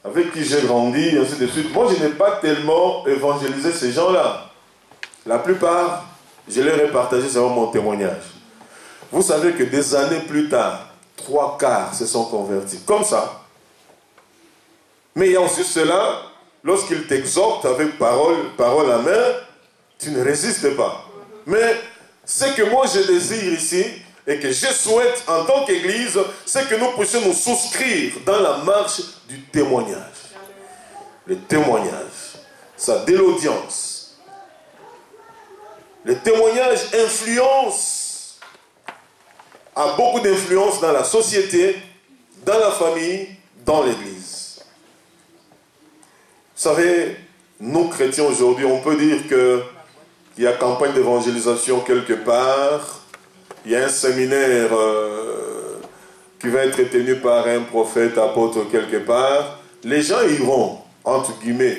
avec qui j'ai grandi, et ainsi de suite. Moi, je n'ai pas tellement évangélisé ces gens-là. La plupart, je leur ai partagé sur mon témoignage. Vous savez que des années plus tard, 3/4 se sont convertis. Comme ça. Mais il y a aussi cela, lorsqu'ils t'exhortent avec parole à main, tu ne résistes pas. Mais ce que moi je désire ici, et que je souhaite en tant qu'Église, c'est que nous puissions nous souscrire dans la marche du témoignage. Le témoignage, ça de l'audience. Le témoignage influence, a beaucoup d'influence dans la société, dans la famille, dans l'Église. Vous savez, nous chrétiens aujourd'hui, on peut dire qu'il y a campagne d'évangélisation quelque part. Il y a un séminaire qui va être tenu par un prophète, apôtre quelque part. Les gens iront, entre guillemets.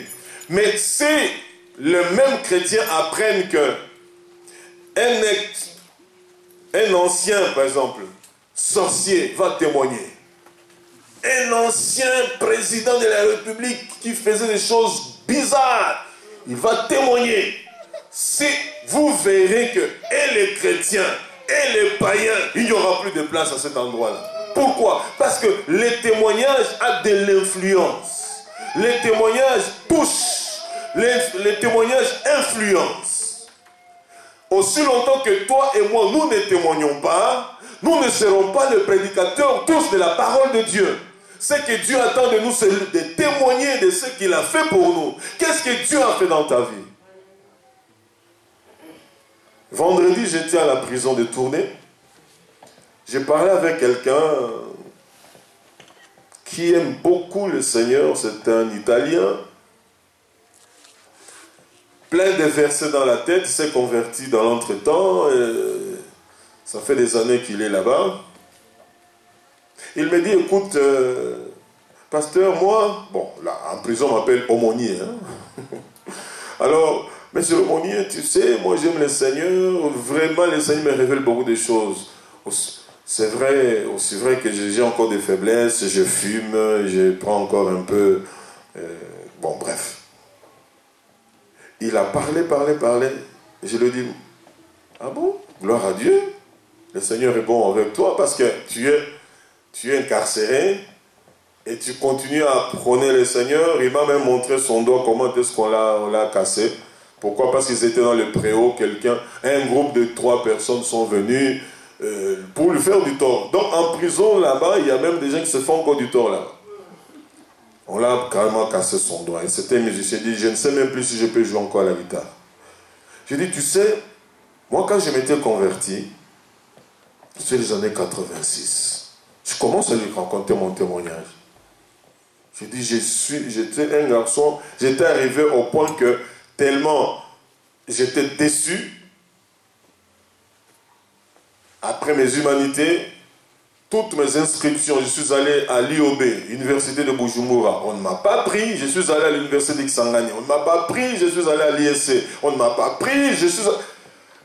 Mais si les mêmes chrétiens apprennent que un ancien, par exemple, sorcier, va témoigner. Un ancien président de la République qui faisait des choses bizarres, il va témoigner. Si vous verrez que et les chrétiens et les païens, il n'y aura plus de place à cet endroit-là. Pourquoi? Parce que les témoignages ont de l'influence. Les témoignages touchent. Les témoignages influencent. Aussi longtemps que toi et moi, nous ne témoignons pas, nous ne serons pas les prédicateurs tous de la parole de Dieu. Ce que Dieu attend de nous, c'est de témoigner de ce qu'il a fait pour nous. Qu'est-ce que Dieu a fait dans ta vie? Vendredi, j'étais à la prison de Tournai. J'ai parlé avec quelqu'un qui aime beaucoup le Seigneur. C'est un Italien. Plein de versets dans la tête. Il s'est converti dans l'entretemps. Ça fait des années qu'il est là-bas. Il me dit, écoute, pasteur, moi, bon, là, en prison, on m'appelle aumônier. Hein? Alors, monsieur l'aumônier, tu sais, moi j'aime le Seigneur. Vraiment, le Seigneur me révèle beaucoup de choses. C'est vrai, aussi vrai que j'ai encore des faiblesses, je fume, je prends encore un peu... bon, bref. Il a parlé. Et je lui ai dit, ah bon, gloire à Dieu. Le Seigneur est bon avec toi parce que tu es incarcéré et tu continues à prôner le Seigneur. Il m'a même montré son doigt, comment est-ce qu'on l'a cassé. Pourquoi? Parce qu'ils étaient dans le préau, un groupe de 3 personnes sont venus pour lui faire du tort. Donc en prison là-bas, il y a même des gens qui se font encore du tort là-bas. On l'a carrément cassé son doigt. Et c'était un musicien. Il dit, je ne sais même plus si je peux jouer encore à la guitare. J'ai dit, tu sais, moi quand je m'étais converti, c'est les années 86. Je commence à lui raconter mon témoignage. J'ai dit, j'étais un garçon, j'étais arrivé au point que tellement j'étais déçu, après mes humanités, toutes mes inscriptions, je suis allé à l'IOB, Université de Bujumbura, on ne m'a pas pris, je suis allé à l'Université de Kisangani, on ne m'a pas pris, je suis allé à l'ISC, on ne m'a pas pris,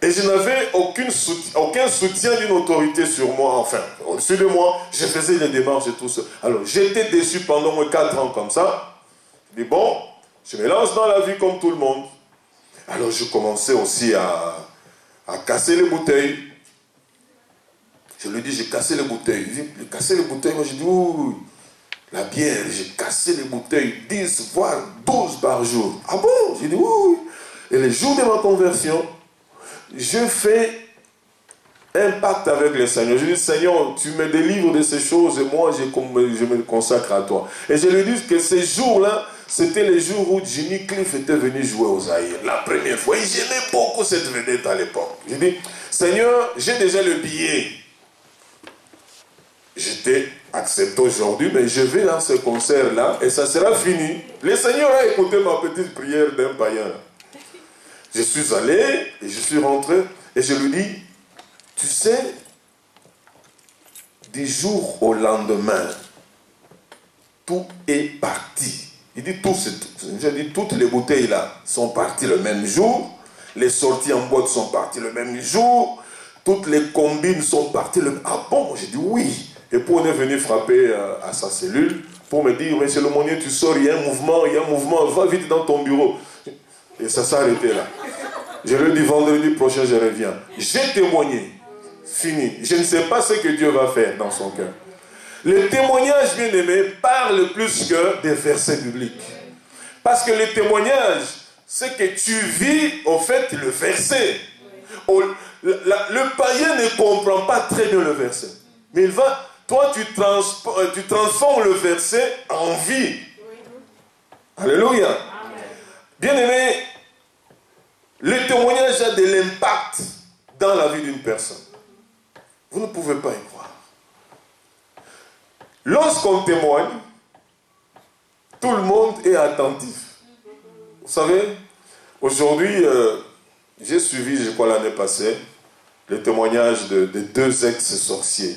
et je n'avais aucun soutien d'une autorité sur moi, enfin, au-dessus de moi, je faisais les démarches et tout ça. Alors, j'étais déçu pendant moins 4 ans comme ça. Je dis, bon, je me lance dans la vie comme tout le monde. Alors, je commençais aussi à casser les bouteilles. Je lui dis, j'ai cassé les bouteilles. Il dit, j'ai cassé les bouteilles. Moi, j'ai dit, oui, la bière, j'ai cassé les bouteilles 10, voire 12 par jour. Ah bon? J'ai dit, oui. Et les jours de ma conversion, je fais un pacte avec le Seigneur. Je dis, Seigneur, tu me délivres de ces choses et moi, je me consacre à toi. Et je lui dis que ces jours-là, c'était les jours où Jimmy Cliff était venu jouer aux Zaïre. La première fois. Et j'aimais beaucoup cette vedette à l'époque. Je dis, Seigneur, j'ai déjà le billet. J'étais accepté aujourd'hui, mais je vais dans ce concert-là et ça sera fini. Le Seigneur a écouté ma petite prière d'un païen. Je suis allé et je suis rentré et je lui dis, tu sais, du jour au lendemain, tout est parti. Il dit tout, j'ai dit toutes les bouteilles là sont parties le même jour, les sorties en boîte sont parties le même jour, toutes les combines sont parties le même jour. Ah bon? J'ai dit oui. Et puis on est venu frapper à sa cellule, pour me dire, monsieur l'aumônier, tu sors, il y a un mouvement, va vite dans ton bureau. Et ça s'est arrêté là. Je lui ai dit, vendredi prochain, je reviens. J'ai témoigné. Fini. Je ne sais pas ce que Dieu va faire dans son cœur. Le témoignage, bien aimé, parle plus que des versets bibliques. Parce que le témoignage, c'est que tu vis, au fait, le verset. Le païen ne comprend pas très bien le verset. Mais il va, toi, tu transformes le verset en vie. Alléluia. Bien aimé, le témoignage a de l'impact dans la vie d'une personne. Vous ne pouvez pas y croire. Lorsqu'on témoigne, tout le monde est attentif. Vous savez, aujourd'hui, j'ai suivi, je crois l'année passée, le témoignage de 2 ex-sorciers.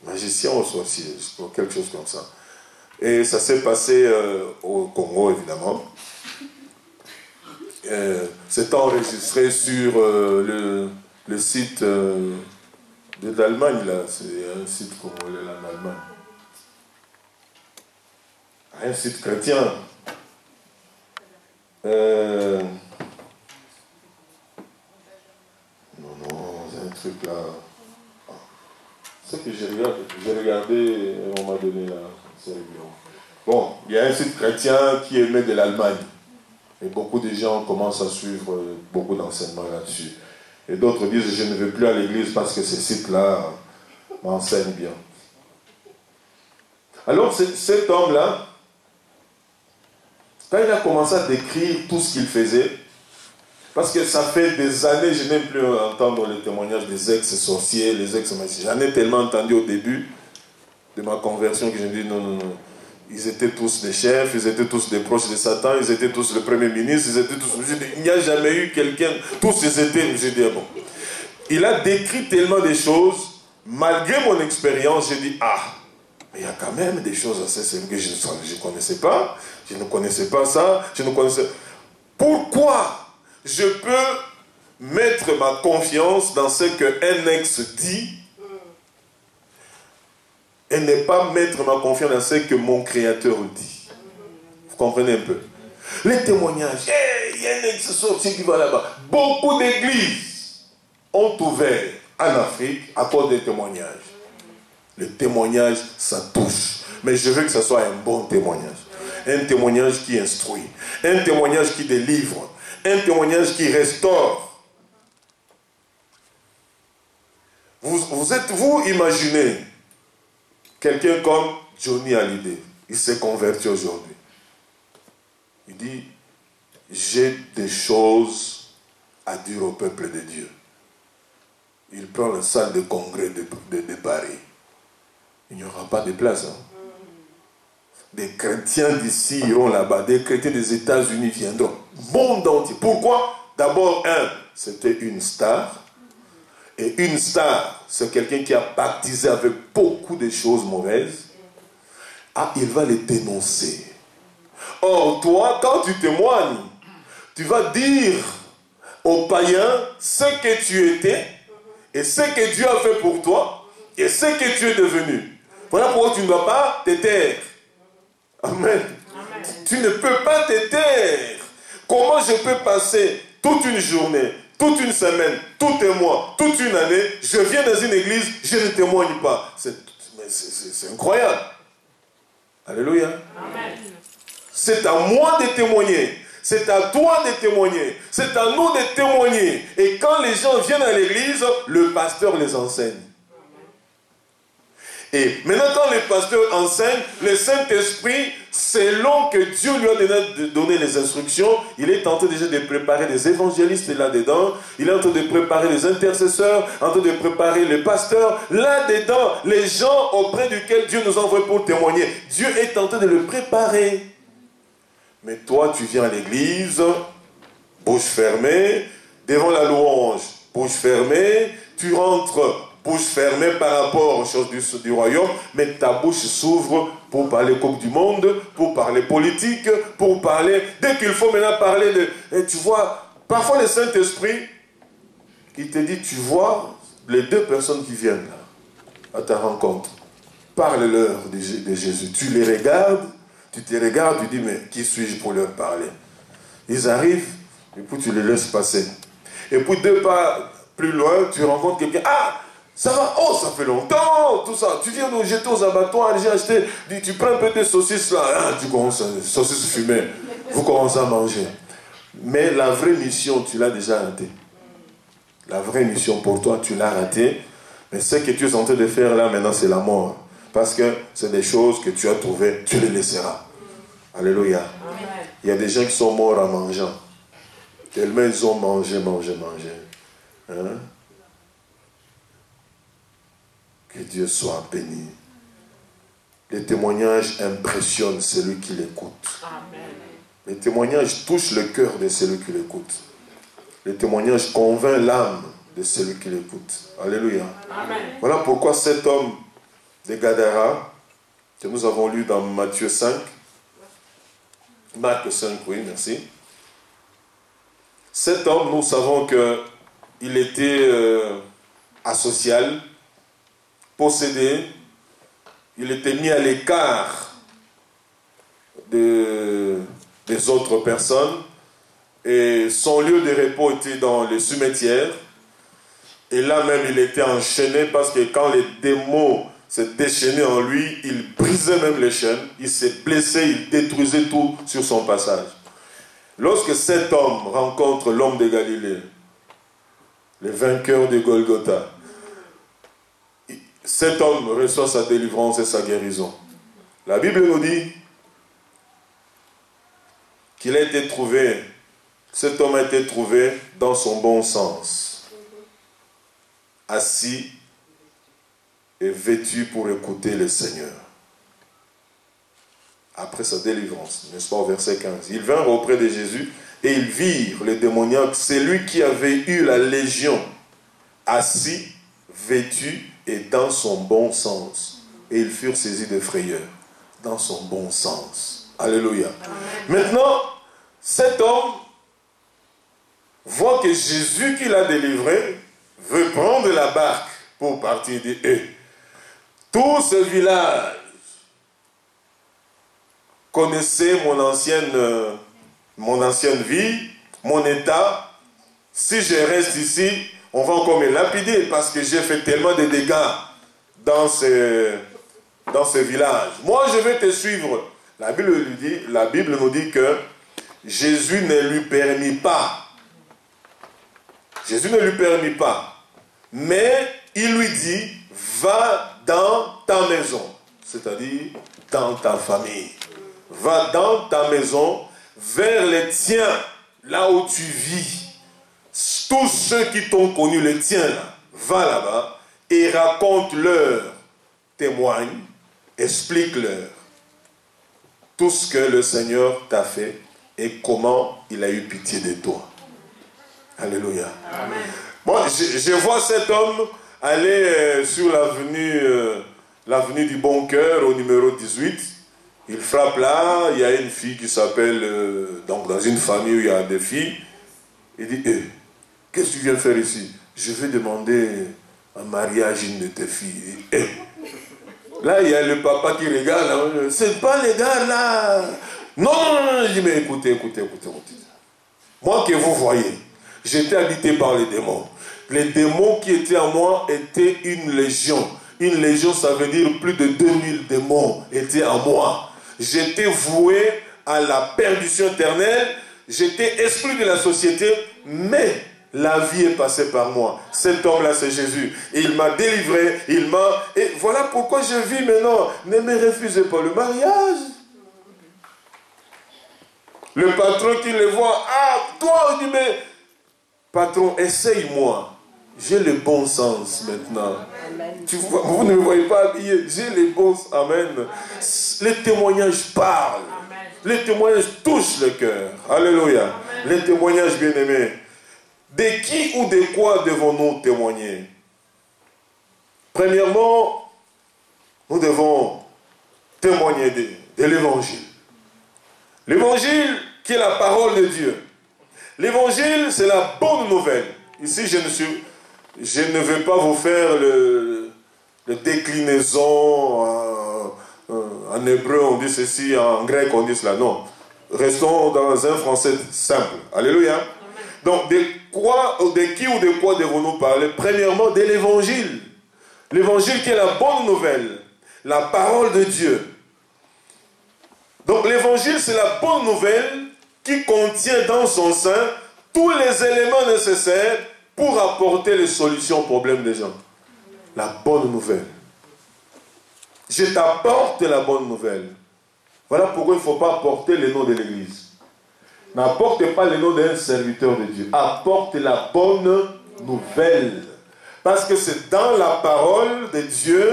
Magiciens ou sorciers, quelque chose comme ça. Et ça s'est passé au Congo, évidemment. C'est enregistré sur le site de l'Allemagne, là. C'est un site congolais, là, en Allemagne. Un site chrétien. Non, c'est un truc là. Ce que j'ai regardé, on m'a donné là. Bon, il y a un site chrétien qui émet de l'Allemagne. Et beaucoup de gens commencent à suivre beaucoup d'enseignements là-dessus. Et d'autres disent, je ne vais plus à l'église parce que ce site-là m'enseigne bien. Alors cet homme-là, quand il a commencé à décrire tout ce qu'il faisait, parce que ça fait des années, je n'aime plus entendre les témoignages des ex-sorciers, les ex-magiciens. J'en ai tellement entendu au début de ma conversion que je me dis non. Ils étaient tous des chefs, ils étaient tous des proches de Satan, ils étaient tous le premier ministre, ils étaient tous... Il n'y a jamais eu quelqu'un, tous ils étaient... J'ai dit, bon. Il a décrit tellement de choses, malgré mon expérience, j'ai dit, mais il y a quand même des choses assez simples que je ne connaissais pas, je ne connaissais pas ça, je ne connaissais... Pourquoi je peux mettre ma confiance dans ce qu'un ex dit et ne pas mettre ma confiance dans ce que mon Créateur dit? Vous comprenez un peu? Les témoignages, il y a un ex-sorcier qui va là-bas. Beaucoup d'églises ont ouvert en Afrique à cause des témoignages. Le témoignage, ça touche. Mais je veux que ce soit un bon témoignage. Un témoignage qui instruit. Un témoignage qui délivre. Un témoignage qui restaure. Vous imaginez quelqu'un comme Johnny Hallyday, il s'est converti aujourd'hui. Il dit, j'ai des choses à dire au peuple de Dieu. Il prend la salle de congrès de Paris. Il n'y aura pas de place. Des chrétiens d'ici iront là-bas, des chrétiens des États-Unis viendront. Monde entier. Pourquoi? D'abord, c'était une star. Et une star, c'est quelqu'un qui a baptisé avec beaucoup de choses mauvaises. Il va les dénoncer. Or, toi, quand tu témoignes, tu vas dire aux païens ce que tu étais et ce que Dieu a fait pour toi et ce que tu es devenu. Voilà pourquoi tu ne dois pas te taire. Amen. Amen. Tu ne peux pas te taire. Comment je peux passer toute une journée, toute une semaine, tout un mois, toute une année, je viens dans une église, je ne témoigne pas? C'est incroyable. Alléluia. Amen. C'est à moi de témoigner. C'est à toi de témoigner. C'est à nous de témoigner. Et quand les gens viennent à l'église, le pasteur les enseigne. Et maintenant, quand le pasteur enseigne, le Saint-Esprit, selon que Dieu lui a donné les instructions, il est en train déjà de préparer des évangélistes là-dedans, il est en train de préparer des intercesseurs, en train de préparer les pasteurs, là-dedans, les gens auprès duquel Dieu nous envoie pour témoigner. Dieu est en train de le préparer. Mais toi, tu viens à l'église, bouche fermée, devant la louange, bouche fermée, tu rentres bouche fermée par rapport aux choses du royaume, mais ta bouche s'ouvre pour parler Coupe du Monde, pour parler politique, pour parler... Dès qu'il faut maintenant parler de... Et tu vois, parfois le Saint-Esprit, il te dit, tu vois, les deux personnes qui viennent là, à ta rencontre, parle-leur de Jésus. Tu les regardes, tu te regardes, tu dis, mais qui suis-je pour leur parler? Ils arrivent, et puis tu les laisses passer. Et puis 2 pas plus loin, tu rencontres quelqu'un. Ah, ça va, oh, ça fait longtemps, tout ça. Tu viens nous jeter aux abattoirs, j'ai acheté, tu prends un peu de saucisses là, ah, tu commences, saucisses fumées, vous commencez à manger. Mais la vraie mission, tu l'as déjà ratée. La vraie mission pour toi, tu l'as ratée. Mais ce que tu es en train de faire là, maintenant, c'est la mort. Parce que c'est des choses que tu as trouvées, tu les laisseras. Alléluia. Amen. Il y a des gens qui sont morts en mangeant. Tellement ils ont mangé. Hein? Que Dieu soit béni. Les témoignages impressionnent celui qui l'écoute. Les témoignages touchent le cœur de celui qui l'écoute. Les témoignages convainquent l'âme de celui qui l'écoute. Alléluia. Amen. Voilà pourquoi cet homme de Gadara, que nous avons lu dans Matthieu 5, Marc 5, oui, merci. Cet homme, nous savons qu'il était asocial, possédé, il était mis à l'écart des autres personnes, et son lieu de repos était dans les cimetières, et là même il était enchaîné parce que quand les démons se déchaînaient en lui, il brisait même les chaînes, il s'est blessé, il détruisait tout sur son passage. Lorsque cet homme rencontre l'homme de Galilée, le vainqueur de Golgotha, cet homme reçoit sa délivrance et sa guérison. La Bible nous dit qu'il a été trouvé, cet homme a été trouvé dans son bon sens, assis et vêtu pour écouter le Seigneur. Après sa délivrance, n'est-ce pas, au verset 15. Ils vinrent auprès de Jésus et ils virent le démoniaque, celui qui avait eu la légion, assis, vêtu et dans son bon sens. Et ils furent saisis de frayeur, dans son bon sens. Alléluia. Amen. Maintenant, cet homme voit que Jésus qui l'a délivré veut prendre la barque pour partir de eux. Tout ce village connaissait mon ancienne vie, mon état. Si je reste ici, on va encore me lapider parce que j'ai fait tellement de dégâts dans ce village. Moi, je vais te suivre. La Bible nous dit que Jésus ne lui permit pas. Jésus ne lui permit pas. Mais il lui dit, va dans ta maison. C'est-à-dire dans ta famille. Va dans ta maison, vers les tiens, là où tu vis. Tous ceux qui t'ont connu, les tiens là, va là-bas et raconte-leur, témoigne, explique-leur tout ce que le Seigneur t'a fait et comment il a eu pitié de toi. Alléluia. Amen. Moi, je vois cet homme aller sur l'avenue du Bon Cœur au numéro 18. Il frappe là, il y a une fille qui s'appelle, donc dans une famille où il y a des filles, il dit, qu'est-ce que tu viens faire ici? Je vais demander un mariage à une de tes filles. Là, il y a le papa qui regarde, c'est pas les gars là. Non, je dis, mais écoutez. Moi que vous voyez, j'étais habité par les démons. Les démons qui étaient en moi étaient une légion. Une légion, ça veut dire plus de 2000 démons étaient en moi. J'étais voué à la perdition éternelle. J'étais exclu de la société, mais la vie est passée par moi. Cet homme-là, c'est Jésus. Il m'a délivré, et voilà pourquoi je vis maintenant. Ne me refusez pas le mariage. Le patron qui le voit, ah, toi, on dit, mais patron, essaye-moi. J'ai le bon sens maintenant. Vous ne me voyez pas habillé. J'ai le bon sens. Amen. Les témoignages parlent. Amen. Les témoignages touchent le cœur. Alléluia. Amen. Les témoignages bien-aimés. De qui ou de quoi devons-nous témoigner? Premièrement, nous devons témoigner de l'évangile. L'évangile qui est la parole de Dieu. L'évangile, c'est la bonne nouvelle. Ici, je ne veux pas vous faire les déclinaisons. En hébreu, on dit ceci, en grec, on dit cela. Non. Restons dans un français simple. Alléluia. Amen. Donc, de qui ou de quoi devons-nous parler? Premièrement, de l'évangile. L'évangile qui est la bonne nouvelle. La parole de Dieu. Donc, l'évangile, c'est la bonne nouvelle qui contient dans son sein tous les éléments nécessaires pour apporter les solutions aux problèmes des gens. La bonne nouvelle. Je t'apporte la bonne nouvelle. Voilà pourquoi il ne faut pas porter le nom de l'Église. N'apporte pas le nom d'un serviteur de Dieu. Apporte la bonne nouvelle. Parce que c'est dans la parole de Dieu,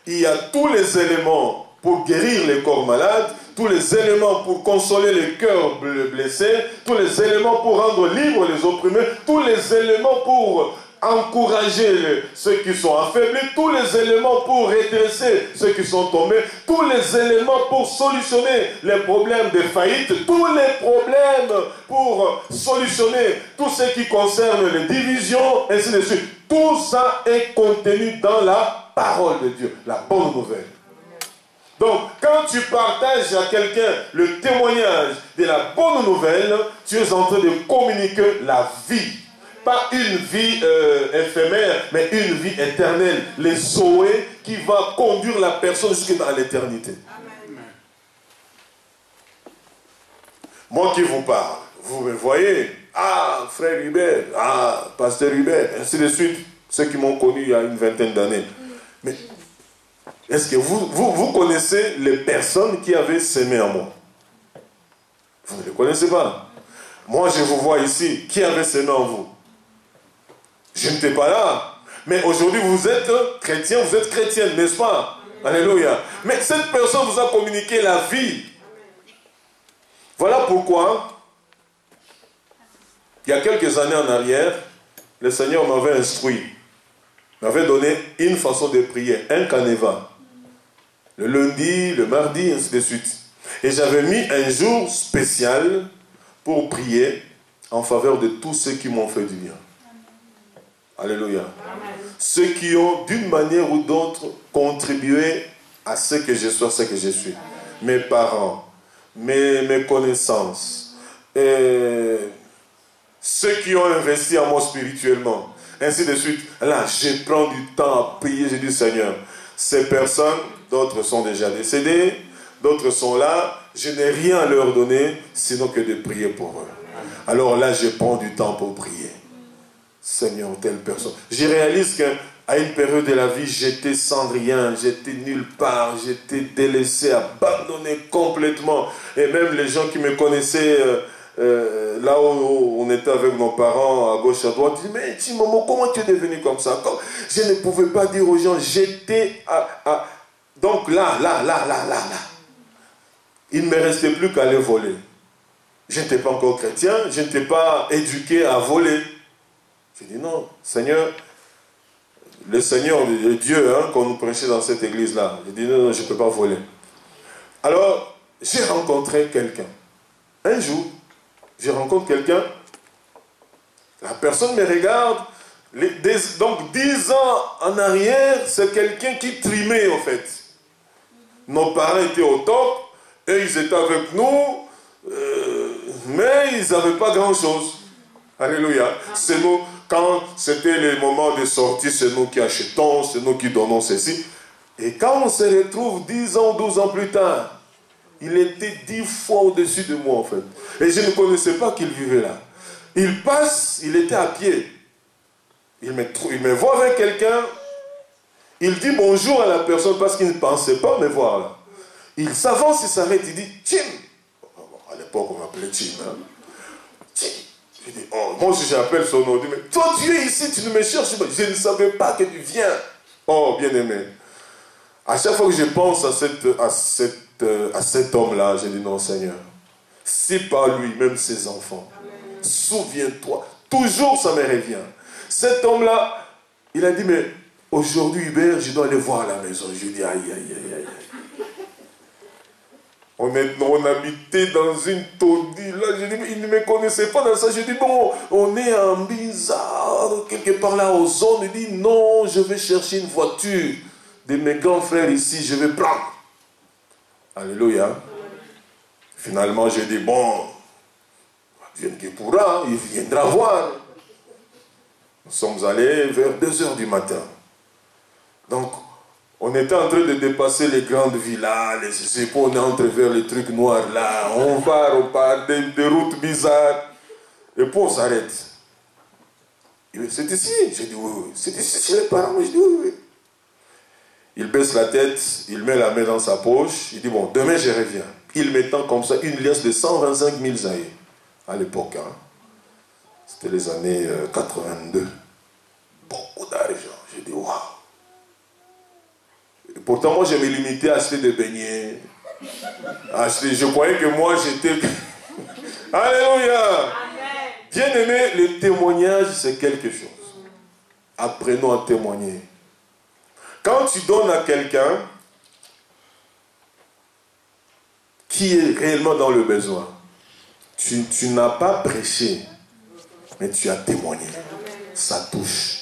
il y a tous les éléments pour guérir les corps malades, tous les éléments pour consoler les cœurs blessés, tous les éléments pour rendre libres les opprimés, tous les éléments pour encourager ceux qui sont affaiblis, tous les éléments pour redresser ceux qui sont tombés, tous les éléments pour solutionner les problèmes de faillite, tous les problèmes pour solutionner tout ce qui concerne les divisions, ainsi de suite. Tout ça est contenu dans la parole de Dieu, la bonne nouvelle. Donc, quand tu partages à quelqu'un le témoignage de la bonne nouvelle, tu es en train de communiquer la vie. Pas une vie éphémère, mais une vie éternelle. Les Zoé qui va conduire la personne jusque dans l'éternité. Moi qui vous parle, vous me voyez, ah, frère Hubert, ah, pasteur Hubert, ainsi de suite, ceux qui m'ont connu il y a une vingtaine d'années. Mais est-ce que vous connaissez les personnes qui avaient sémé en moi? Vous ne les connaissez pas. Moi, je vous vois ici. Qui avait sémé en vous? Je n'étais pas là. Mais aujourd'hui, vous êtes chrétien, vous êtes chrétienne, n'est-ce pas? Alléluia. Mais cette personne vous a communiqué la vie. Voilà pourquoi, il y a quelques années en arrière, le Seigneur m'avait instruit, m'avait donné une façon de prier, un canevas. Le lundi, le mardi, ainsi de suite. Et j'avais mis un jour spécial pour prier en faveur de tous ceux qui m'ont fait du bien. Alléluia. Amen. Ceux qui ont d'une manière ou d'autre contribué à ce que je sois, ce que je suis. Mes parents, mes connaissances, ceux qui ont investi en moi spirituellement, ainsi de suite. Là, je prends du temps à prier, je dis Seigneur, ces personnes, d'autres sont déjà décédées, d'autres sont là, je n'ai rien à leur donner, sinon que de prier pour eux. Alors là, je prends du temps pour prier. Seigneur, telle personne. Je réalise qu'à une période de la vie, j'étais sans rien, j'étais nulle part, j'étais délaissé, abandonné complètement. Et même les gens qui me connaissaient, là où on était avec nos parents, à gauche, à droite, ils disaient, mais Timomo, comment tu es devenu comme ça? Je ne pouvais pas dire aux gens, j'étais donc là. Il ne me restait plus qu'à aller voler. Je n'étais pas encore chrétien, je n'étais pas éduqué à voler. J'ai dit non, Seigneur, le Seigneur, le Dieu qu'on nous prêchait dans cette église-là. J'ai dit non, je ne peux pas voler. Alors, j'ai rencontré quelqu'un. Un jour, je rencontre quelqu'un, la personne me regarde, donc 10 ans en arrière, c'est quelqu'un qui trimait en fait. Nos parents étaient au top, et ils étaient avec nous, mais ils n'avaient pas grand-chose. Alléluia. C'est nous, quand c'était les moments de sortie, c'est nous qui achetons, c'est nous qui donnons ceci. Et quand on se retrouve 10 ans, 12 ans plus tard, il était 10 fois au-dessus de moi en fait. Et je ne connaissais pas qu'il vivait là. Il passe, il était à pied. Il me voit avec quelqu'un, il dit bonjour à la personne parce qu'il ne pensait pas me voir là. Il s'avance, il s'arrête, il dit Tim. À l'époque, on m'appelait Tim. Tim. Je dis, oh, moi aussi j'appelle son nom. Il dit, mais toi tu es ici, tu ne me cherches pas. Je ne savais pas que tu viens. Oh, bien-aimé. À chaque fois que je pense à cet homme-là, je dis non, Seigneur. Si par lui, même ses enfants, souviens-toi. Toujours ça me revient. Cet homme-là, il a dit, mais aujourd'hui, Hubert, je dois aller voir à la maison. Je dis, aïe, aïe, aïe, aïe. On habitait dans une taudis. Là, je dis, il ne me connaissait pas dans ça. Je dis, bon, on est en bizarre. part, quelque part là aux zones, il dit non, je vais chercher une voiture de mes grands frères ici, je vais prendre. Alléluia. Finalement, j'ai dit bon, vienne qui pourra, il viendra voir. Nous sommes allés vers 2 heures du matin. Donc, on était en train de dépasser les grandes villas, les épaules, on est entré vers les trucs noirs là, on part, des routes bizarres. Et puis on s'arrête. C'est ici. J'ai dit oui, oui. C'est ici chez les parents. Je dis oui, oui. Il baisse la tête, il met la main dans sa poche, il dit bon, demain je reviens. Il mettant comme ça une liasse de 125 000 zaïs à l'époque. Hein. C'était les années 82. Beaucoup d'argent. J'ai dit waouh. Pourtant, moi, je me limitais à acheter des beignets. Je croyais que moi, j'étais... Alléluia. Bien aimé, le témoignage, c'est quelque chose. Apprenons à témoigner. Quand tu donnes à quelqu'un qui est réellement dans le besoin, tu n'as pas prêché, mais tu as témoigné. Ça touche.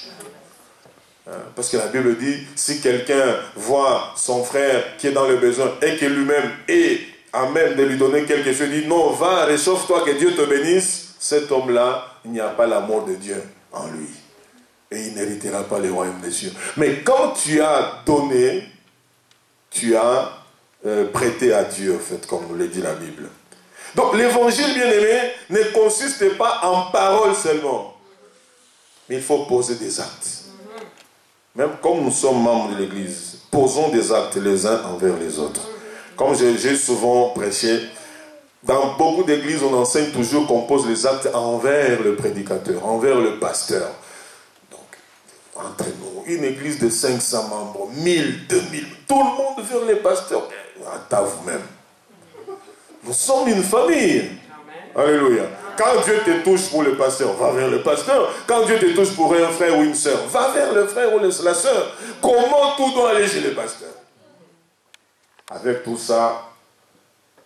Parce que la Bible dit, si quelqu'un voit son frère qui est dans le besoin et que lui-même est à même de lui donner quelque chose, il dit non, va, réchauffe-toi, que Dieu te bénisse, cet homme-là, il n'y a pas l'amour de Dieu en lui. Et il n'héritera pas le royaume des cieux. Mais quand tu as donné, tu as prêté à Dieu, en fait, comme nous le dit la Bible. Donc l'évangile, bien aimé, ne consiste pas en paroles seulement. Mais il faut poser des actes. Même comme nous sommes membres de l'Église, posons des actes les uns envers les autres. Comme j'ai souvent prêché, dans beaucoup d'églises, on enseigne toujours qu'on pose les actes envers le prédicateur, envers le pasteur. Donc, entre nous, une église de 500 membres, 1000, 2000, tout le monde vers les pasteurs. À vous-même. Nous sommes une famille. Alléluia. Quand Dieu te touche pour le pasteur, va vers le pasteur. Quand Dieu te touche pour un frère ou une soeur, va vers le frère ou la soeur. Comment tout doit aller chez le pasteur? Avec tout ça,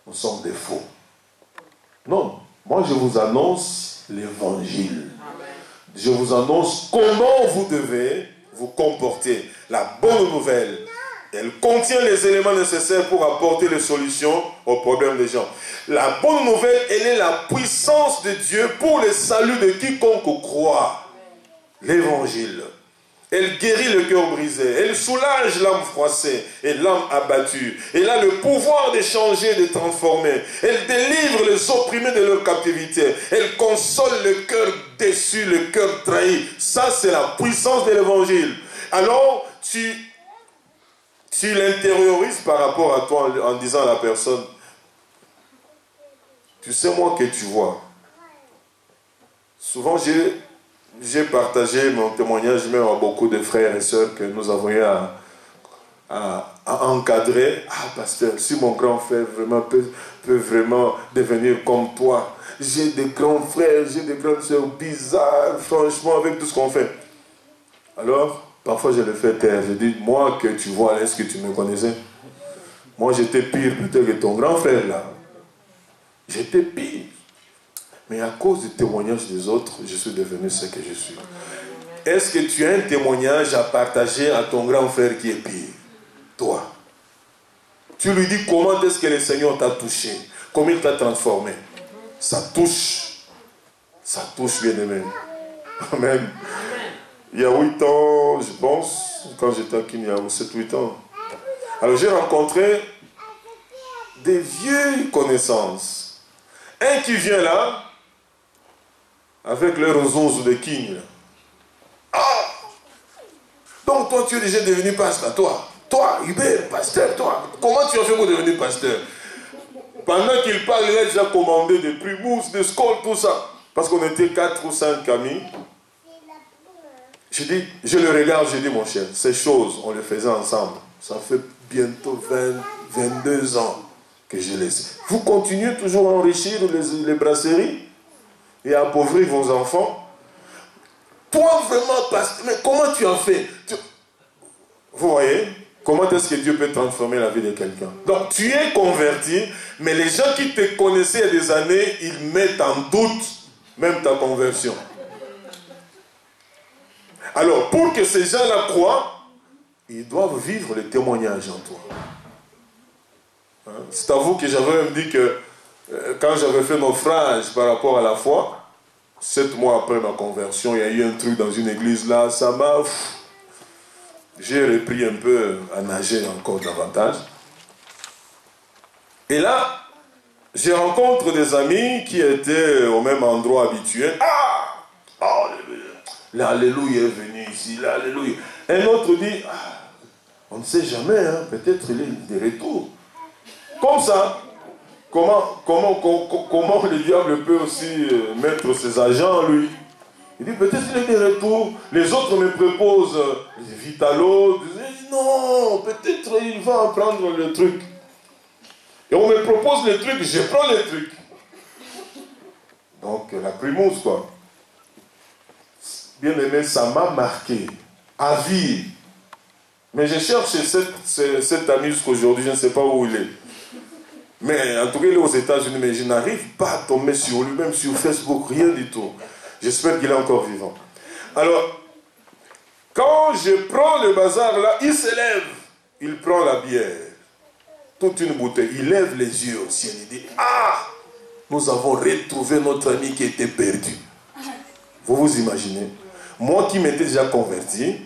nous sommes des faux. Non, moi je vous annonce l'évangile. Je vous annonce comment vous devez vous comporter. La bonne nouvelle, elle contient les éléments nécessaires pour apporter les solutions aux problèmes des gens. La bonne nouvelle, elle est la puissance de Dieu pour le salut de quiconque croit. L'évangile. Elle guérit le cœur brisé. Elle soulage l'âme froissée et l'âme abattue. Elle a le pouvoir de changer, de transformer. Elle délivre les opprimés de leur captivité. Elle console le cœur déçu, le cœur trahi. Ça, c'est la puissance de l'évangile. Alors, tu l'intériorises par rapport à toi en disant à la personne, tu sais moi que tu vois. Souvent j'ai partagé mon témoignage même à beaucoup de frères et sœurs que nous avons eu à encadrer. Ah pasteur, si mon grand frère vraiment peut vraiment devenir comme toi. J'ai des grands frères, j'ai des grandes sœurs bizarres, franchement, avec tout ce qu'on fait. Alors, parfois je le fais taire. Je dis, moi que tu vois, est-ce que tu me connaissais? Moi j'étais pire peut-être que ton grand frère là. J'étais pire. Mais à cause du témoignage des autres, je suis devenu ce que je suis. Est-ce que tu as un témoignage à partager à ton grand frère qui est pire? Toi. Tu lui dis comment est-ce que le Seigneur t'a touché, comment il t'a transformé. Ça touche bien aimé. Amen. Il y a 8 ans, je pense, quand j'étais à Kim, il y a 7-8 ans. Alors j'ai rencontré des vieilles connaissances. Un qui vient là, avec leur zonze de King. Ah! Donc toi tu es déjà devenu pasteur, toi. Toi, Hubert, pasteur, toi. Comment tu as fait pour devenir pasteur? Pendant qu'il parle, il a déjà commandé des primous, des scoles, tout ça. Parce qu'on était 4 ou 5 amis. Je le regarde, je dis mon cher, ces choses, on les faisait ensemble. Ça fait bientôt 22 ans que je les sais. Vous continuez toujours à enrichir les brasseries et à appauvrir vos enfants. Toi vraiment, pasteur, mais comment tu as fait? Vous voyez? Comment est-ce que Dieu peut transformer la vie de quelqu'un? Donc tu es converti, mais les gens qui te connaissaient il y a des années, ils mettent en doute même ta conversion. Alors, pour que ces gens-là croient, ils doivent vivre le témoignage en toi. Hein? C'est à vous que j'avais même dit que quand j'avais fait naufrage par rapport à la foi, 7 mois après ma conversion, il y a eu un truc dans une église là, ça m'a... J'ai repris un peu à nager encore davantage. Et là, je rencontre des amis qui étaient au même endroit habituel. Ah! Oh, l'Alléluia est venu ici, l'Alléluia. Un autre dit, ah, on ne sait jamais, hein, peut-être il est de retour. Comme ça, comment le diable peut aussi mettre ses agents, lui? Il dit, peut-être il est de retour. Les autres me proposent les Vitalo. Non, peut-être il va prendre le truc. Et on me propose le truc, je prends le truc. Donc, la primousse, quoi. Bien aimé, ça m'a marqué. À vie. Mais je cherche cet ami jusqu'aujourd'hui, je ne sais pas où il est. Mais en tout cas, il est aux États-Unis, mais je n'arrive pas à tomber sur lui, même sur Facebook, rien du tout. J'espère qu'il est encore vivant. Alors, quand je prends le bazar là, il se lève. Il prend la bière. Toute une bouteille. Il lève les yeux au ciel. Il dit, ah, nous avons retrouvé notre ami qui était perdu. Vous vous imaginez? Moi qui m'étais déjà converti,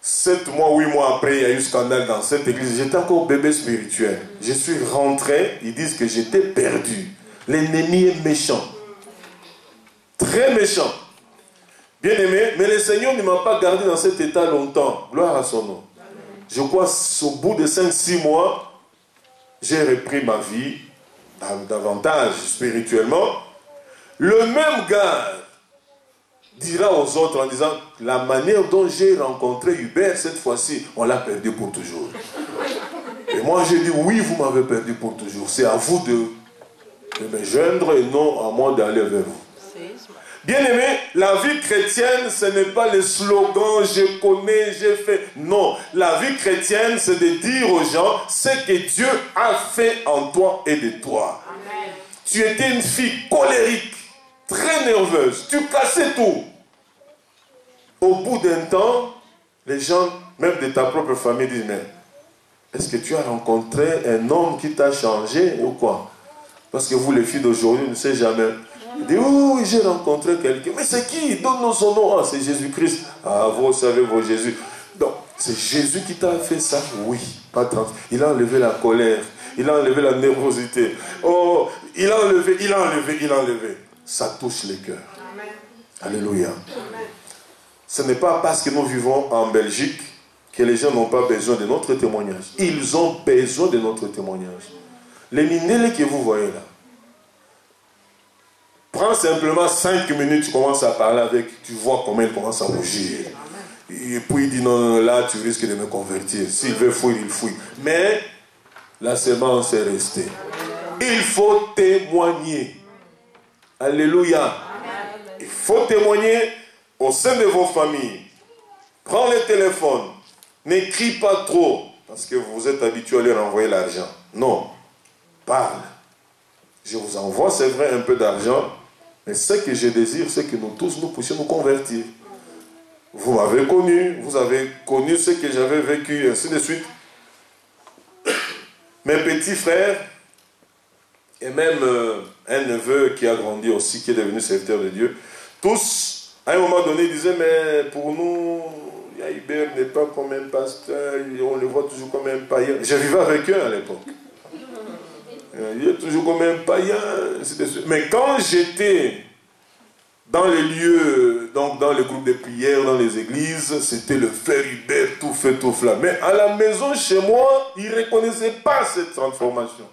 7 mois, 8 mois après, il y a eu scandale dans cette église. J'étais encore bébé spirituel. Je suis rentré, ils disent que j'étais perdu. L'ennemi est méchant. Très méchant. Bien aimé, mais le Seigneur ne m'a pas gardé dans cet état longtemps. Gloire à son nom. Je crois qu'au bout de 5-6 mois, j'ai repris ma vie davantage spirituellement. Le même gars dira aux autres en disant, la manière dont j'ai rencontré Hubert cette fois-ci, on l'a perdu pour toujours. Et moi j'ai dit, oui, vous m'avez perdu pour toujours. C'est à vous de me joindre et non à moi d'aller vers vous. Bien aimé, la vie chrétienne, ce n'est pas le slogan, je connais, j'ai fait. Non, la vie chrétienne, c'est de dire aux gens ce que Dieu a fait en toi et de toi. Amen. Tu étais une fille colérique, très nerveuse, tu cassais tout. Au bout d'un temps, les gens, même de ta propre famille, disent, mais est-ce que tu as rencontré un homme qui t'a changé ou quoi? Parce que vous, les filles d'aujourd'hui, ne savez jamais. Il dit, oui, j'ai rencontré quelqu'un. Mais c'est qui? Donne-nous son nom. Ah, c'est Jésus-Christ. Ah, vous savez, vos Jésus. Donc, c'est Jésus qui t'a fait ça? Oui, pas trans. Il a enlevé la colère. Il a enlevé la nervosité. Oh, il a enlevé. Ça touche les cœurs. Amen. Alléluia. Amen. Ce n'est pas parce que nous vivons en Belgique que les gens n'ont pas besoin de notre témoignage. Ils ont besoin de notre témoignage. Les minéraux que vous voyez là, prends simplement 5 minutes, tu commences à parler avec, tu vois comment il commence à rougir. Et puis il dit non, là tu risques de me convertir. S'il veut fouiller, il fouille. Mais la semence est restée. Il faut témoigner. Alléluia. Il faut témoigner au sein de vos familles. Prends le téléphone. N'écris pas trop parce que vous êtes habitué à leur envoyer l'argent. Non. Parle. Je vous envoie, c'est vrai, un peu d'argent. Mais ce que je désire, c'est que nous tous, nous puissions nous convertir. Vous m'avez connu, vous avez connu ce que j'avais vécu, ainsi de suite. Mes petits frères, et même un neveu qui a grandi aussi, qui est devenu serviteur de Dieu, tous, à un moment donné, disaient, mais pour nous, Hubert n'est pas comme un pasteur, on le voit toujours comme un païen. Je vivais avec eux à l'époque. Il est toujours comme un païen. Mais quand j'étais dans les lieux, donc dans les groupes de prière, dans les églises, c'était le frère Hubert, tout fait, tout flamme. Mais à la maison, chez moi, il ne reconnaissait pas cette transformation.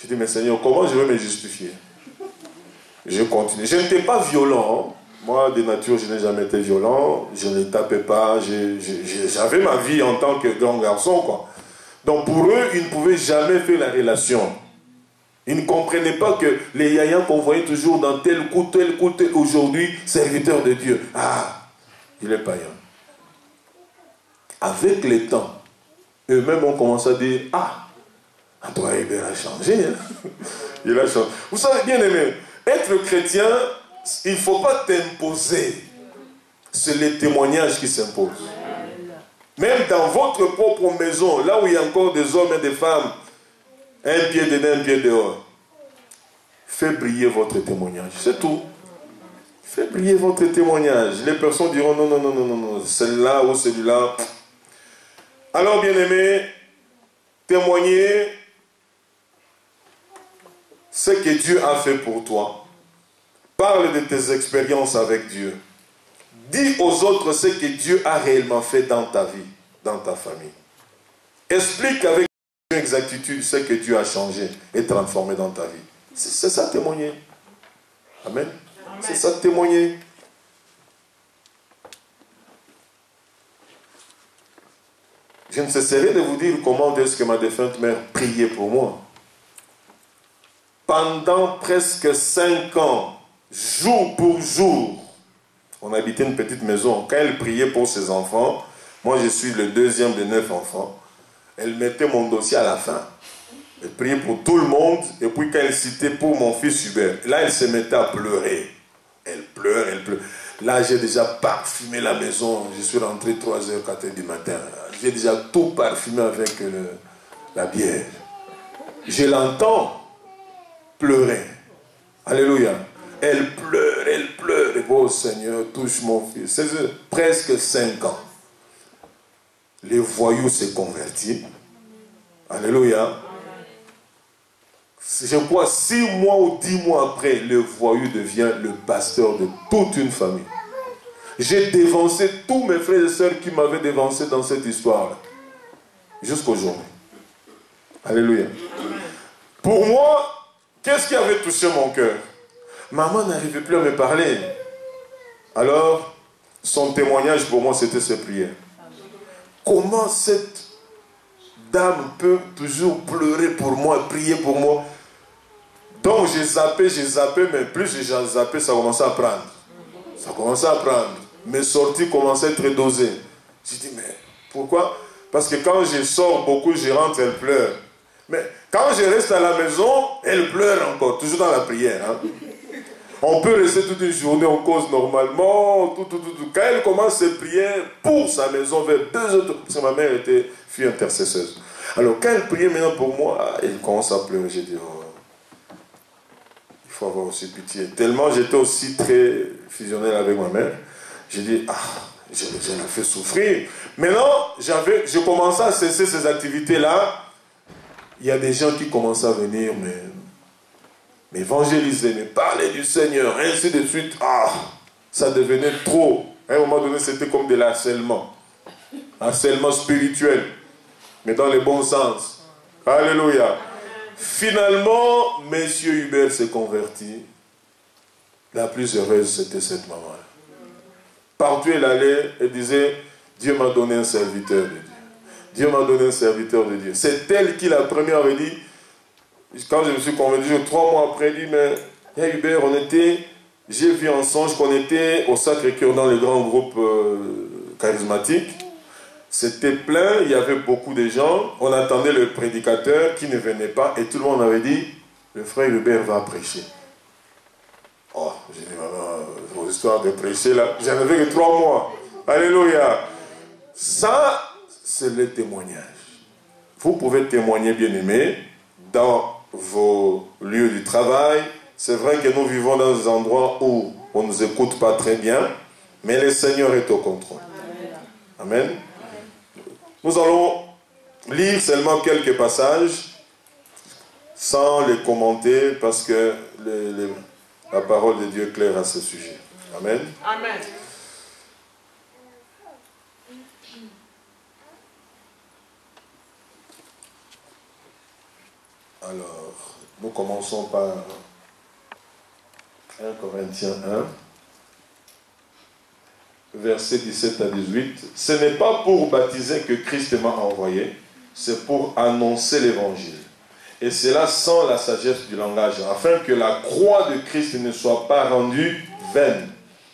Je dis, mais Seigneur, comment je vais me justifier? Je continue. Je n'étais pas violent. Hein. Moi, de nature, je n'ai jamais été violent. Je ne tapais pas. J'avais ma vie en tant que grand garçon, quoi. Donc pour eux, ils ne pouvaient jamais faire la relation. Ils ne comprenaient pas que les yayas qu'on voyait toujours dans tel coup, aujourd'hui, serviteur de Dieu. Ah, il est païen. Avec le temps, eux-mêmes ont commencé à dire, ah, Antoine Hubert a changé. Hein? Il a changé. Vous savez, bien aimé, être chrétien, il ne faut pas t'imposer. c'est les témoignages qui s'imposent. Même dans votre propre maison, là où il y a encore des hommes et des femmes, un pied dedans, un pied dehors, faites briller votre témoignage. C'est tout. Faites briller votre témoignage. Les personnes diront non, non, non, non, non, non, celle-là ou celui-là. Alors, bien-aimés, témoignez ce que Dieu a fait pour toi. Parle de tes expériences avec Dieu. Dis aux autres ce que Dieu a réellement fait dans ta vie, dans ta famille. Explique avec exactitude ce que Dieu a changé et transformé dans ta vie. C'est ça témoigner. Amen. C'est ça témoigner. Je ne cesserai de vous dire comment est-ce que ma défunte mère priait pour moi. Pendant presque 5 ans, jour pour jour, on habitait une petite maison. Quand elle priait pour ses enfants, moi je suis le deuxième de 9 enfants, elle mettait mon dossier à la fin. Elle priait pour tout le monde, et puis quand elle citait pour mon fils Hubert, là elle se mettait à pleurer. Elle pleure, elle pleure. Là j'ai déjà parfumé la maison, je suis rentré 3h, 4h du matin. J'ai déjà tout parfumé avec la bière. Je l'entends pleurer. Alléluia. Elle pleure, elle pleure. Et oh Seigneur, touche mon fils. C'est presque 5 ans. Les voyous s'est converti. Alléluia. Je crois 6 mois ou 10 mois après, le voyou devient le pasteur de toute une famille. J'ai dévancé tous mes frères et sœurs qui m'avaient dévancé dans cette histoire-là. Jusqu'aujourd'hui. Alléluia. Pour moi, qu'est-ce qui avait touché mon cœur? Maman n'arrivait plus à me parler. Alors, son témoignage pour moi, c'était ses prières. Comment cette dame peut toujours pleurer pour moi, prier pour moi? Donc j'ai zappé, mais plus j'ai zappé, ça commençait à prendre. Ça commençait à prendre. Mes sorties commençaient à être dosées. J'ai dit, mais pourquoi? Parce que quand je sors beaucoup, je rentre, elle pleure. Mais quand je reste à la maison, elle pleure encore, toujours dans la prière. Hein. On peut rester toute une journée, on cause normalement, tout. Quand elle commence ses prières pour sa maison, vers 2 autres, parce que ma mère était fille intercesseuse. Alors quand elle priait maintenant pour moi, elle commence à pleurer. J'ai dit, oh, il faut avoir aussi pitié. Tellement j'étais aussi très fusionnel avec ma mère, j'ai dit, ah, je l'ai fait souffrir. Maintenant, je commençais à cesser ces activités-là. Il y a des gens qui commençaient à venir, m'évangéliser, me parler du Seigneur, ainsi de suite. Ah, ça devenait trop. À un moment donné, c'était comme de l'harcèlement. Harcèlement spirituel, mais dans le bon sens. Alléluia. Finalement, Monsieur Hubert s'est converti. La plus heureuse, c'était cette maman-là. Partout elle allait, elle disait, Dieu m'a donné un serviteur de Dieu. Dieu m'a donné un serviteur de Dieu. C'est elle qui, la première, avait dit, quand je me suis converti, 3 mois après, elle dit, mais Hubert, j'ai vu en songe qu'on était au Sacré-Cœur dans le grand groupe charismatique. C'était plein, il y avait beaucoup de gens. On attendait le prédicateur qui ne venait pas et tout le monde avait dit, le frère Hubert va prêcher. Oh, j'ai dit, maman, vos histoires de prêcher là, j'en avais que 3 mois. Alléluia. Ça, c'est le témoignage. Vous pouvez témoigner, bien-aimés, dans vos lieux du travail. C'est vrai que nous vivons dans des endroits où on ne nous écoute pas très bien, mais le Seigneur est au contrôle. Amen. Nous allons lire seulement quelques passages sans les commenter parce que la parole de Dieu est claire à ce sujet. Amen. Amen. Alors, nous commençons par 1 Corinthiens 1, versets 17 à 18. Ce n'est pas pour baptiser que Christ m'a envoyé, c'est pour annoncer l'évangile. Et cela sans la sagesse du langage, afin que la croix de Christ ne soit pas rendue vaine.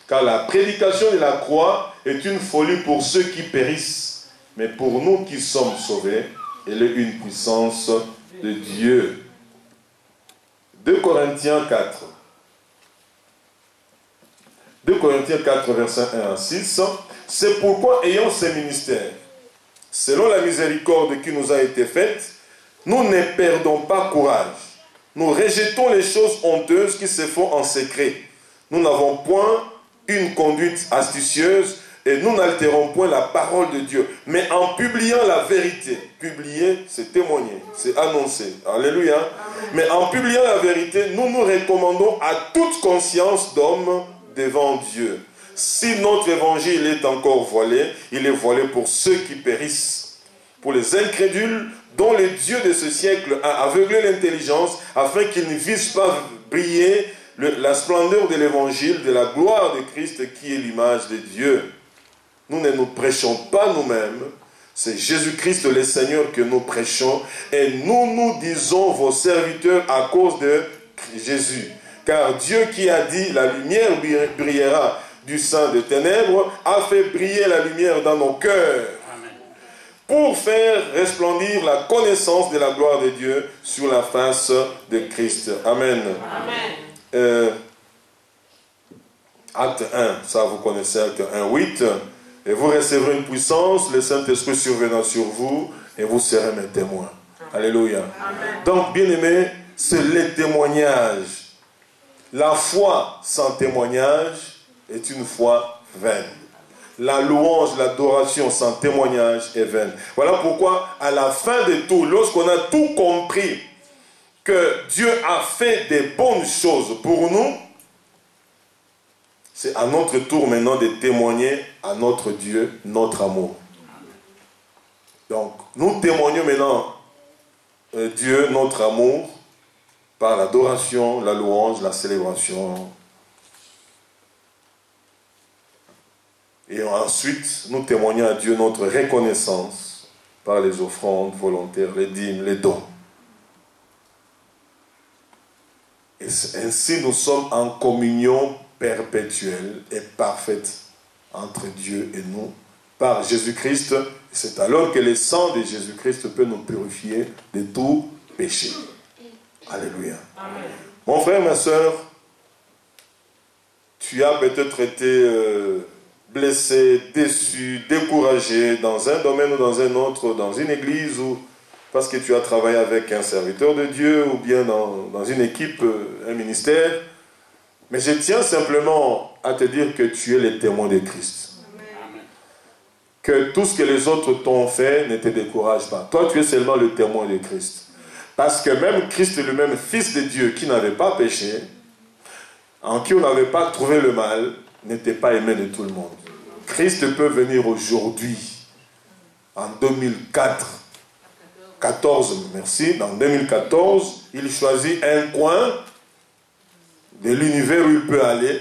Car la prédication de la croix est une folie pour ceux qui périssent, mais pour nous qui sommes sauvés, elle est une puissance de Dieu. 2 Corinthiens 4. 2 Corinthiens 4, versets 1 à 6. C'est pourquoi, ayant ces ministères, selon la miséricorde qui nous a été faite, nous ne perdons pas courage. Nous rejetons les choses honteuses qui se font en secret. Nous n'avons point une conduite astucieuse et nous n'altérons point la parole de Dieu. Mais en publiant la vérité, publier, c'est témoigner, c'est annoncer. Alléluia. Mais en publiant la vérité, nous nous recommandons à toute conscience d'homme devant Dieu. Si notre évangile est encore voilé, il est voilé pour ceux qui périssent, pour les incrédules dont le Dieu de ce siècle a aveuglé l'intelligence afin qu'ils ne vissent pas briller la splendeur de l'évangile, de la gloire de Christ qui est l'image de Dieu. Nous ne nous prêchons pas nous-mêmes, c'est Jésus-Christ le Seigneur que nous prêchons et nous disons vos serviteurs à cause de Jésus. Car Dieu qui a dit la lumière brillera du sein des ténèbres a fait briller la lumière dans nos cœurs pour faire resplendir la connaissance de la gloire de Dieu sur la face de Christ. Amen. Amen. Acte 1, ça vous connaissez, Acte 1, 8. Et vous recevrez une puissance, le Saint-Esprit survenant sur vous, et vous serez mes témoins. Alléluia. Amen. Donc, bien-aimés, c'est le témoignage. La foi sans témoignage est une foi vaine. La louange, l'adoration sans témoignage est vaine. Voilà pourquoi, à la fin de tout, lorsqu'on a tout compris, que Dieu a fait des bonnes choses pour nous, c'est à notre tour maintenant de témoigner à notre Dieu, notre amour. Donc, nous témoignons maintenant Dieu, notre amour, par l'adoration, la louange, la célébration. Et ensuite, nous témoignons à Dieu notre reconnaissance par les offrandes volontaires, les dîmes, les dons. Et ainsi, nous sommes en communion perpétuelle et parfaite entre Dieu et nous par Jésus-Christ. C'est alors que le sang de Jésus-Christ peut nous purifier de tout péché. Alléluia. Amen. Mon frère, ma soeur, tu as peut-être été blessé, déçu, découragé dans un domaine ou dans un autre, dans une église ou parce que tu as travaillé avec un serviteur de Dieu ou bien dans une équipe, un ministère. Mais je tiens simplement à te dire que tu es le témoin de Christ. Amen. Que tout ce que les autres t'ont fait ne te décourage pas. Toi, tu es seulement le témoin de Christ. Parce que même Christ lui-même, Fils de Dieu, qui n'avait pas péché, en qui on n'avait pas trouvé le mal, n'était pas aimé de tout le monde. Christ peut venir aujourd'hui, en 2014, merci, en 2014, il choisit un coin de l'univers où il peut aller.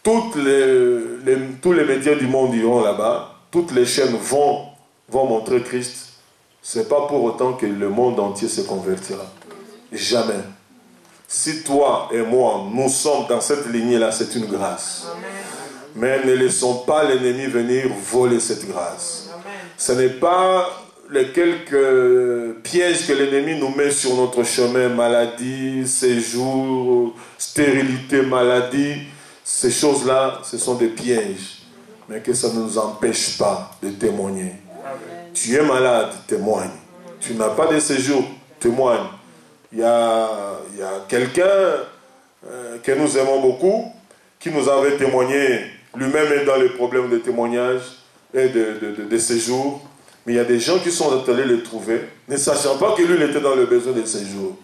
Tous les médias du monde iront là-bas, toutes les chaînes vont montrer Christ. Ce n'est pas pour autant que le monde entier se convertira. Jamais. Si toi et moi, nous sommes dans cette lignée-là, c'est une grâce. Amen. Mais ne laissons pas l'ennemi venir voler cette grâce. Amen. Ce n'est pas les quelques pièges que l'ennemi nous met sur notre chemin, maladie, séjour, stérilité, maladie. Ces choses-là, ce sont des pièges. Mais que ça ne nous empêche pas de témoigner. Amen. Tu es malade, témoigne. Tu n'as pas de séjour, témoigne. Il y a quelqu'un que nous aimons beaucoup, qui nous avait témoigné, lui-même est dans les problèmes de témoignage et de séjour. Mais il y a des gens qui sont allés le trouver, ne sachant pas que lui, il était dans le besoin de séjour.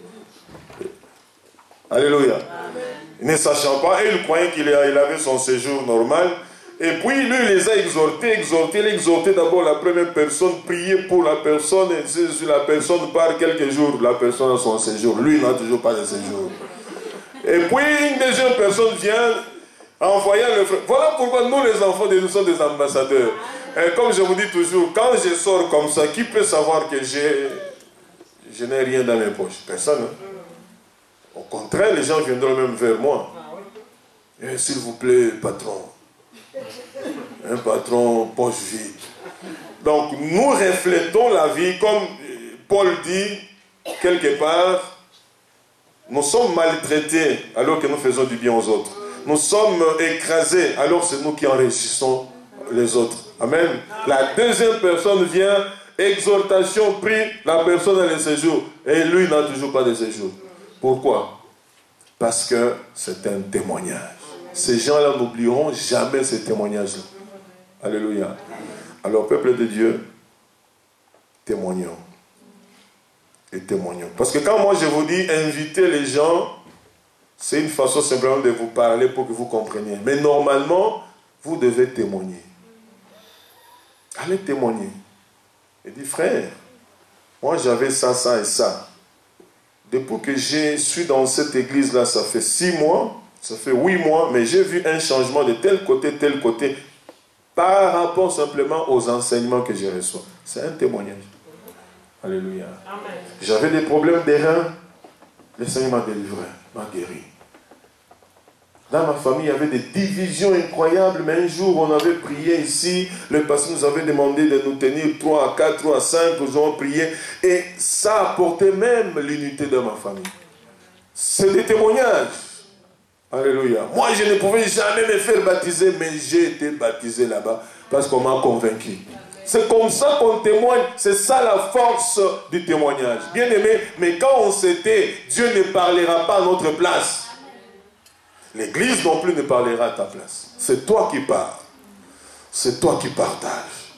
Alléluia. Amen. Ne sachant pas, et il croyait qu'il avait son séjour normal. Et puis, lui, il les a exhortés. Il a exhorté d'abord la première personne, prier pour la personne, et si la personne part quelques jours, la personne a son séjour. Lui, il n'a toujours pas de séjour. Et puis, une deuxième personne vient, en voyant le frère. Voilà pourquoi nous, les enfants de nous, sommes des ambassadeurs. Et comme je vous dis toujours, quand je sors comme ça, qui peut savoir que je n'ai rien dans mes poches? Personne. Hein? Au contraire, les gens viendront même vers moi. S'il vous plaît, patron. Un patron poche vide. Donc nous reflétons la vie comme Paul dit quelque part. Nous sommes maltraités alors que nous faisons du bien aux autres. nous sommes écrasés, alors c'est nous qui enrichissons les autres. Amen. La deuxième personne vient, exhortation, prie, la personne a le séjour. Et lui n'a toujours pas de séjour. Pourquoi? Parce que c'est un témoignage. Ces gens-là n'oublieront jamais ces témoignages-là. Alléluia. Alors, peuple de Dieu, témoignons. Et témoignons. Parce que quand moi je vous dis inviter les gens, c'est une façon simplement de vous parler pour que vous compreniez. Mais normalement, vous devez témoigner. Allez témoigner. Et dit, frère, moi j'avais ça, ça et ça. Depuis que je suis dans cette église-là, ça fait 6 mois, ça fait 8 mois, mais j'ai vu un changement de tel côté, par rapport simplement aux enseignements que je reçois. C'est un témoignage. Alléluia. J'avais des problèmes des reins, le Seigneur m'a délivré, m'a guéri. Dans ma famille, il y avait des divisions incroyables, mais un jour, on avait prié ici, le pasteur nous avait demandé de nous tenir 3 à 4, 3 à 5, nous avons prié, et ça a apporté même l'unité de ma famille. C'est des témoignages. Alléluia. Moi, je ne pouvais jamais me faire baptiser, mais j'ai été baptisé là-bas, parce qu'on m'a convaincu. C'est comme ça qu'on témoigne, c'est ça la force du témoignage. Bien aimé, mais quand on s'était, Dieu ne parlera pas à notre place. L'église non plus ne parlera à ta place. C'est toi qui parles. C'est toi qui partages.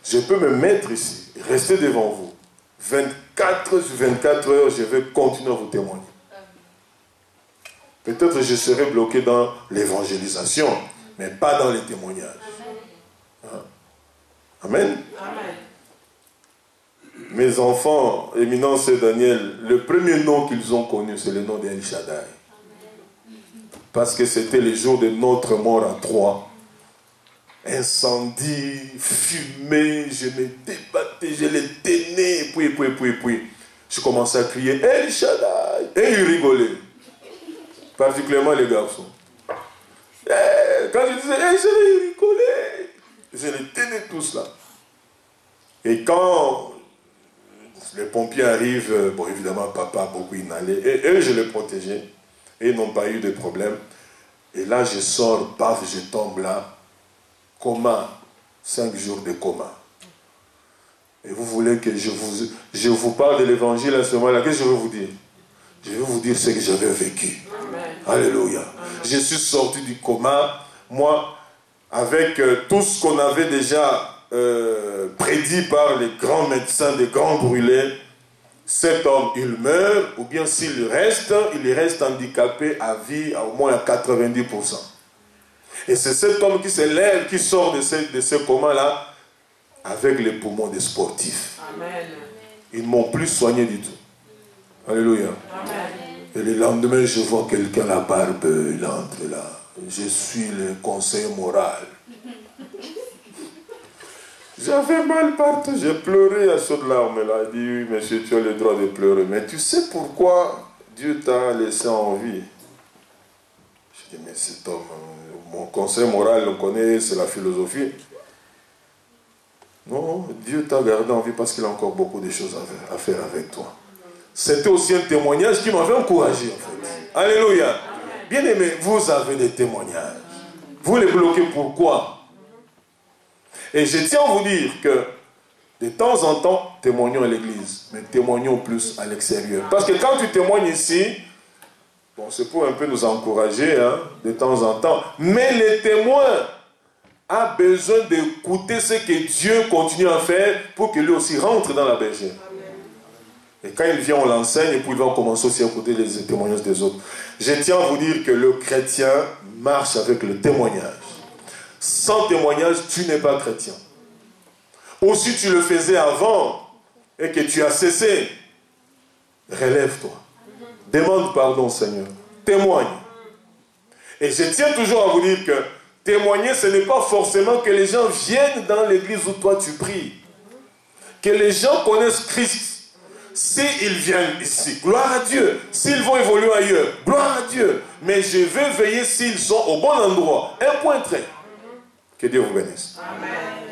Je peux me mettre ici, rester devant vous. 24 sur 24 heures, je vais continuer à vous témoigner. Peut-être je serai bloqué dans l'évangélisation, mais pas dans les témoignages. Hein? Amen. Amen. Mes enfants, Éminence et Daniel, le premier nom qu'ils ont connu, c'est le nom d'El Shaddai. Parce que c'était le jour de notre mort à 3. Incendie, fumée, je me débattais, je les tenais, puis. Je commençais à crier, El Shaddai. Et ils rigolaient. Particulièrement les garçons. Et quand je disais, El Shaddai, ils rigolaient. Je les tenais tous là. Et quand les pompiers arrivent, bon évidemment papa beaucoup inhalé, et eux je les protégeais. Et ils n'ont pas eu de problème. Et là, je sors, paf, je tombe là. Coma. 5 jours de coma. Et vous voulez que je vous parle de l'évangile à ce moment-là. Qu'est-ce que je vais vous dire? Je vais vous dire ce que j'avais vécu. Amen. Alléluia. Amen. Je suis sorti du coma. Moi, avec tout ce qu'on avait déjà prédit par les grands médecins, des grands brûlés, cet homme, il meurt, ou bien s'il reste, il reste handicapé à vie à au moins à 90%. Et c'est cet homme qui se lève, qui sort de ce coma-là, avec les poumons des sportifs. Amen. Ils ne m'ont plus soigné du tout. Alléluia. Amen. Et le lendemain, je vois quelqu'un, la barbe, il entre là. Je suis le conseiller moral. J'avais mal partout, j'ai pleuré à chaudes larmes. Elle a dit, oui, monsieur, tu as le droit de pleurer. Mais tu sais pourquoi Dieu t'a laissé en vie? Je dis, mais cet homme, mon conseil moral, on connaît, c'est la philosophie. Non, Dieu t'a gardé en vie parce qu'il a encore beaucoup de choses à faire avec toi. C'était aussi un témoignage qui m'avait encouragé, en fait. Amen. Alléluia. Amen. Bien aimé, vous avez des témoignages. Vous les bloquez pourquoi? Et je tiens à vous dire que de temps en temps, témoignons à l'église, mais témoignons plus à l'extérieur. Parce que quand tu témoignes ici, bon, c'est pour un peu nous encourager, hein, de temps en temps, mais le témoin a besoin d'écouter ce que Dieu continue à faire pour que lui aussi rentre dans la bergère. Et quand il vient, on l'enseigne et puis il va commencer aussi à écouter les témoignages des autres. Je tiens à vous dire que le chrétien marche avec le témoignage. Sans témoignage, tu n'es pas chrétien. Ou si tu le faisais avant et que tu as cessé, relève-toi. Demande pardon, Seigneur. Témoigne. Et je tiens toujours à vous dire que témoigner, ce n'est pas forcément que les gens viennent dans l'église où toi tu pries. Que les gens connaissent Christ. S'ils viennent ici, gloire à Dieu. S'ils vont évoluer ailleurs, gloire à Dieu. Mais je veux veiller s'ils sont au bon endroit. Un point trait. Que Dieu vous bénisse. Amen.